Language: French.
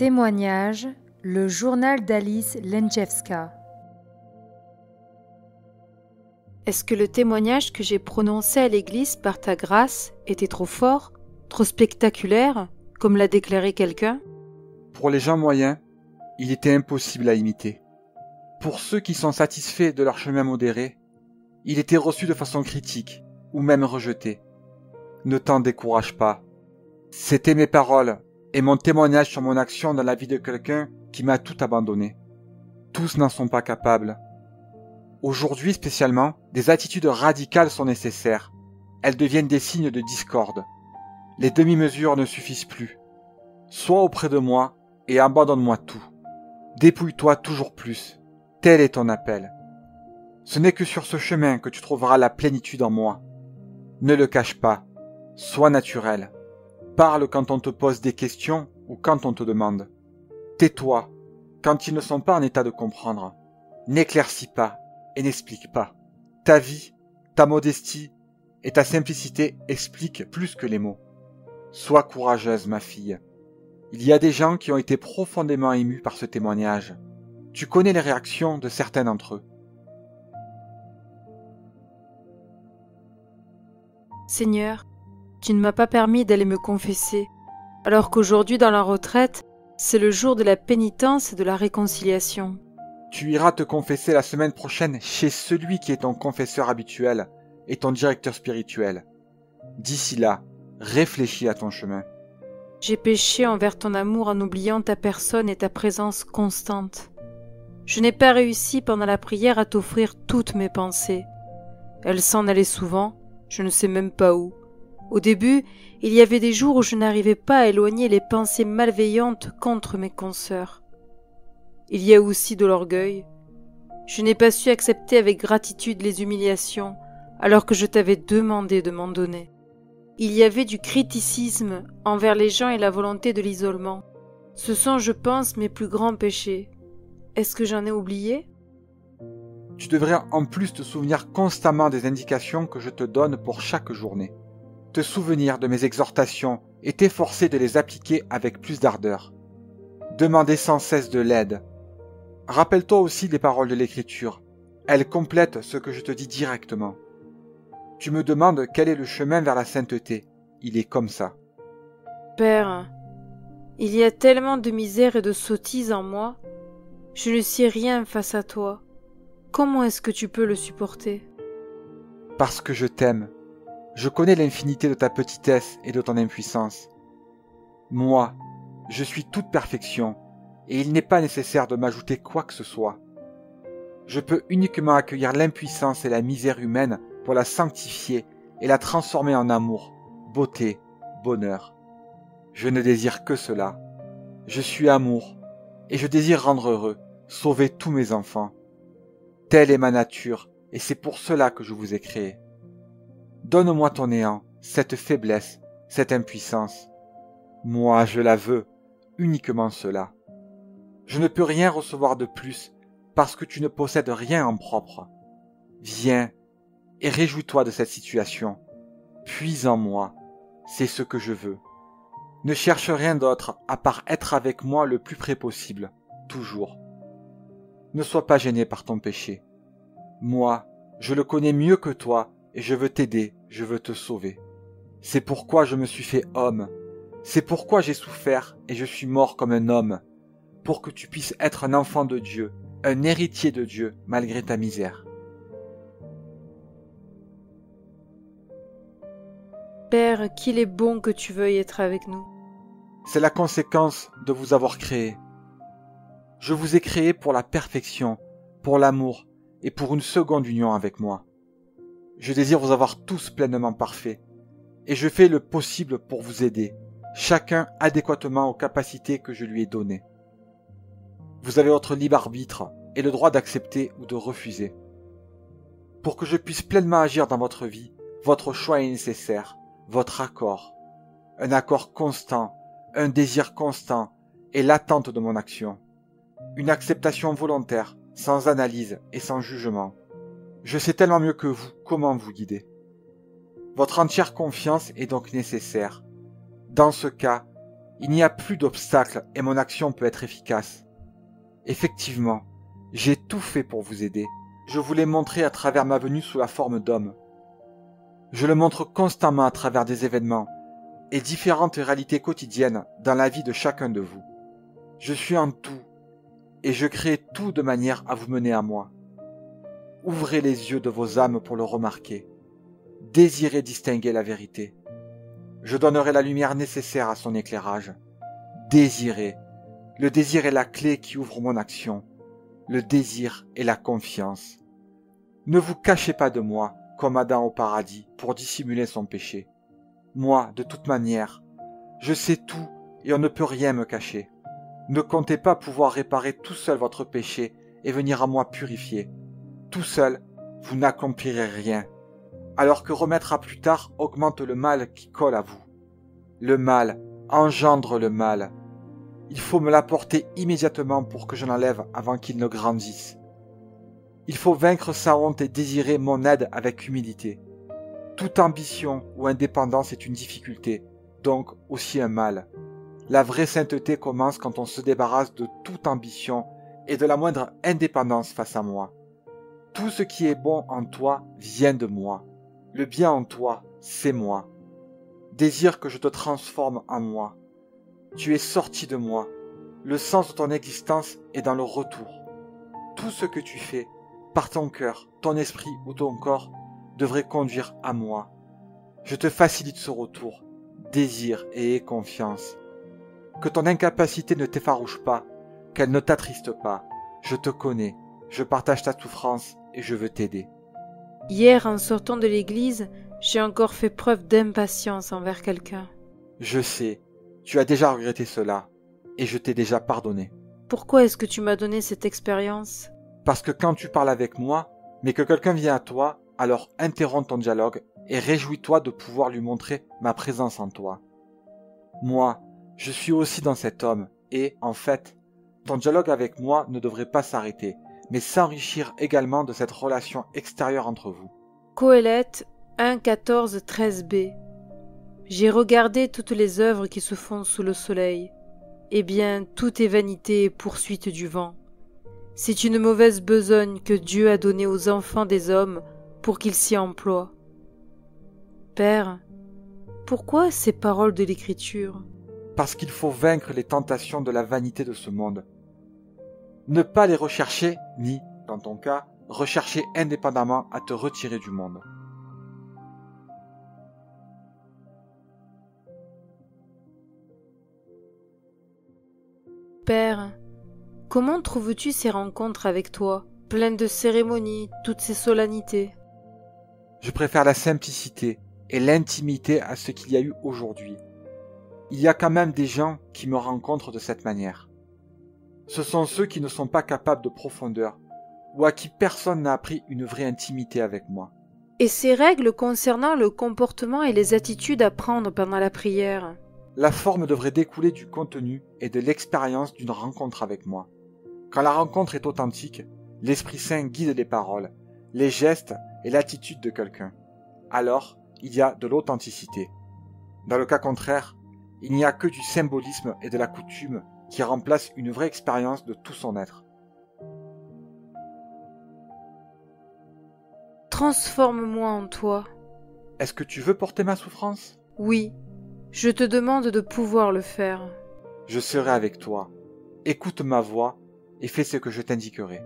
Témoignage, le journal d'Alice Lenczewska. Est-ce que le témoignage que j'ai prononcé à l'église par ta grâce était trop fort, trop spectaculaire, comme l'a déclaré quelqu'un ? Pour les gens moyens, il était impossible à imiter. Pour ceux qui sont satisfaits de leur chemin modéré, il était reçu de façon critique, ou même rejeté. Ne t'en décourage pas. C'étaient mes paroles et mon témoignage sur mon action dans la vie de quelqu'un qui m'a tout abandonné. Tous n'en sont pas capables. Aujourd'hui spécialement, des attitudes radicales sont nécessaires. Elles deviennent des signes de discorde. Les demi-mesures ne suffisent plus. Sois auprès de moi et abandonne-moi tout. Dépouille-toi toujours plus. Tel est ton appel. Ce n'est que sur ce chemin que tu trouveras la plénitude en moi. Ne le cache pas. Sois naturel. Parle quand on te pose des questions ou quand on te demande. Tais-toi quand ils ne sont pas en état de comprendre. N'éclaircis pas et n'explique pas. Ta vie, ta modestie et ta simplicité expliquent plus que les mots. Sois courageuse, ma fille. Il y a des gens qui ont été profondément émus par ce témoignage. Tu connais les réactions de certains d'entre eux. Seigneur, tu ne m'as pas permis d'aller me confesser, alors qu'aujourd'hui dans la retraite, c'est le jour de la pénitence et de la réconciliation. Tu iras te confesser la semaine prochaine chez celui qui est ton confesseur habituel et ton directeur spirituel. D'ici là, réfléchis à ton chemin. J'ai péché envers ton amour en oubliant ta personne et ta présence constante. Je n'ai pas réussi pendant la prière à t'offrir toutes mes pensées. Elles s'en allaient souvent, je ne sais même pas où. Au début, il y avait des jours où je n'arrivais pas à éloigner les pensées malveillantes contre mes consoeurs. Il y a aussi de l'orgueil. Je n'ai pas su accepter avec gratitude les humiliations, alors que je t'avais demandé de m'en donner. Il y avait du criticisme envers les gens et la volonté de l'isolement. Ce sont, je pense, mes plus grands péchés. Est-ce que j'en ai oublié ? Tu devrais en plus te souvenir constamment des indications que je te donne pour chaque journée. Te souvenir de mes exhortations et t'efforcer de les appliquer avec plus d'ardeur. Demander sans cesse de l'aide. Rappelle-toi aussi des paroles de l'Écriture. Elles complètent ce que je te dis directement. Tu me demandes quel est le chemin vers la sainteté. Il est comme ça. Père, il y a tellement de misère et de sottise en moi. Je ne sais rien face à toi. Comment est-ce que tu peux le supporter ? Parce que je t'aime. Je connais l'infinité de ta petitesse et de ton impuissance. Moi, je suis toute perfection, et il n'est pas nécessaire de m'ajouter quoi que ce soit. Je peux uniquement accueillir l'impuissance et la misère humaine pour la sanctifier et la transformer en amour, beauté, bonheur. Je ne désire que cela. Je suis amour, et je désire rendre heureux, sauver tous mes enfants. Telle est ma nature, et c'est pour cela que je vous ai créé. Donne-moi ton néant, cette faiblesse, cette impuissance. Moi, je la veux, uniquement cela. Je ne peux rien recevoir de plus, parce que tu ne possèdes rien en propre. Viens, et réjouis-toi de cette situation. Puise en moi, c'est ce que je veux. Ne cherche rien d'autre à part être avec moi le plus près possible, toujours. Ne sois pas gêné par ton péché. Moi, je le connais mieux que toi, et je veux t'aider, je veux te sauver. C'est pourquoi je me suis fait homme. C'est pourquoi j'ai souffert et je suis mort comme un homme, pour que tu puisses être un enfant de Dieu, un héritier de Dieu, malgré ta misère. Père, qu'il est bon que tu veuilles être avec nous. C'est la conséquence de vous avoir créé. Je vous ai créé pour la perfection, pour l'amour et pour une seconde union avec moi. Je désire vous avoir tous pleinement parfaits, et je fais le possible pour vous aider, chacun adéquatement aux capacités que je lui ai données. Vous avez votre libre arbitre et le droit d'accepter ou de refuser. Pour que je puisse pleinement agir dans votre vie, votre choix est nécessaire, votre accord. Un accord constant, un désir constant et l'attente de mon action. Une acceptation volontaire, sans analyse et sans jugement. Je sais tellement mieux que vous comment vous guider. Votre entière confiance est donc nécessaire. Dans ce cas, Il n'y a plus d'obstacle et mon action peut être efficace. Effectivement, j'ai tout fait pour vous aider. Je vous l'ai montré à travers ma venue sous la forme d'homme. Je le montre constamment à travers des événements et différentes réalités quotidiennes dans la vie de chacun de vous. Je suis en tout et je crée tout de manière à vous mener à moi. Ouvrez les yeux de vos âmes pour le remarquer. Désirez distinguer la vérité. Je donnerai la lumière nécessaire à son éclairage. Désirez. Le désir est la clé qui ouvre mon action. Le désir est la confiance. Ne vous cachez pas de moi, comme Adam au paradis, pour dissimuler son péché. Moi, de toute manière, je sais tout et on ne peut rien me cacher. Ne comptez pas pouvoir réparer tout seul votre péché et venir à moi purifier. Tout seul, vous n'accomplirez rien. Alors que remettre à plus tard augmente le mal qui colle à vous. Le mal engendre le mal. Il faut me l'apporter immédiatement pour que je l'enlève avant qu'il ne grandisse. Il faut vaincre sa honte et désirer mon aide avec humilité. Toute ambition ou indépendance est une difficulté, donc aussi un mal. La vraie sainteté commence quand on se débarrasse de toute ambition et de la moindre indépendance face à moi. Tout ce qui est bon en toi vient de moi. Le bien en toi, c'est moi. Désire que je te transforme en moi. Tu es sorti de moi. Le sens de ton existence est dans le retour. Tout ce que tu fais, par ton cœur, ton esprit ou ton corps, devrait conduire à moi. Je te facilite ce retour. Désire et aie confiance. Que ton incapacité ne t'effarouche pas, qu'elle ne t'attriste pas. Je te connais, je partage ta souffrance et je veux t'aider. Hier, en sortant de l'église, j'ai encore fait preuve d'impatience envers quelqu'un. Je sais, tu as déjà regretté cela, et je t'ai déjà pardonné. Pourquoi est-ce que tu m'as donné cette expérience? Parce que quand tu parles avec moi, mais que quelqu'un vient à toi, alors interromps ton dialogue et réjouis-toi de pouvoir lui montrer ma présence en toi. Moi, je suis aussi dans cet homme, et, en fait, ton dialogue avec moi ne devrait pas s'arrêter, mais s'enrichir également de cette relation extérieure entre vous. Qoélette 1.14.13b. J'ai regardé toutes les œuvres qui se font sous le soleil. Eh bien, tout est vanité et poursuite du vent. C'est une mauvaise besogne que Dieu a donnée aux enfants des hommes pour qu'ils s'y emploient. Père, pourquoi ces paroles de l'Écriture? Parce qu'il faut vaincre les tentations de la vanité de ce monde. Ne pas les rechercher, ni, dans ton cas, rechercher indépendamment à te retirer du monde. Père, comment trouves-tu ces rencontres avec toi, pleines de cérémonies, toutes ces solennités? Je préfère la simplicité et l'intimité à ce qu'il y a eu aujourd'hui. Il y a quand même des gens qui me rencontrent de cette manière. Ce sont ceux qui ne sont pas capables de profondeur, ou à qui personne n'a appris une vraie intimité avec moi. Et ces règles concernant le comportement et les attitudes à prendre pendant la prière? La forme devrait découler du contenu et de l'expérience d'une rencontre avec moi. Quand la rencontre est authentique, l'Esprit Saint guide les paroles, les gestes et l'attitude de quelqu'un. Alors, il y a de l'authenticité. Dans le cas contraire, il n'y a que du symbolisme et de la coutume qui remplacent une vraie expérience de tout son être. Transforme-moi en toi. Est-ce que tu veux porter ma souffrance? Oui, je te demande de pouvoir le faire. Je serai avec toi. Écoute ma voix et fais ce que je t'indiquerai.